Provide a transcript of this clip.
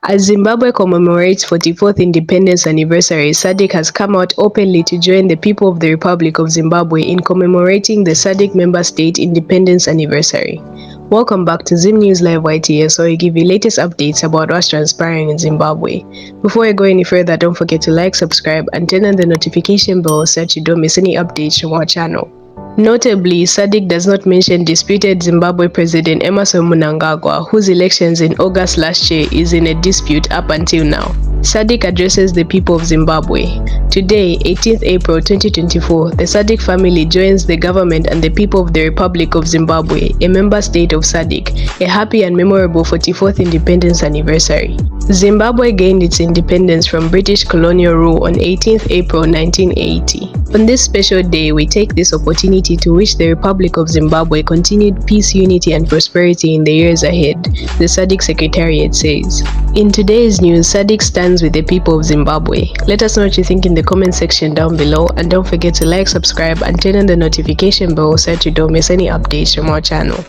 As Zimbabwe commemorates 44th independence anniversary, SADC has come out openly to join the people of the Republic of Zimbabwe in commemorating the SADC member state independence anniversary. Welcome back to Zim News Live YTS, where we give you latest updates about what's transpiring in Zimbabwe. Before I go any further, don't forget to like, subscribe, and turn on the notification bell so that you don't miss any updates from our channel. Notably, SADC does not mention disputed Zimbabwe President Emmerson Mnangagwa, whose elections in August last year is in a dispute up until now. SADC addresses the people of Zimbabwe. Today, 18th April 2024, the SADC family joins the government and the people of the Republic of Zimbabwe, a member state of SADC, a happy and memorable 44th independence anniversary. Zimbabwe gained its independence from British colonial rule on 18th April 1980. On this special day, we take this opportunity to wish the Republic of Zimbabwe continued peace, unity, and prosperity in the years ahead, the SADC Secretariat says. In today's news, SADC stands with the people of Zimbabwe. Let us know what you think in the comment section down below, and don't forget to like, subscribe, and turn on the notification bell so that you don't miss any updates from our channel.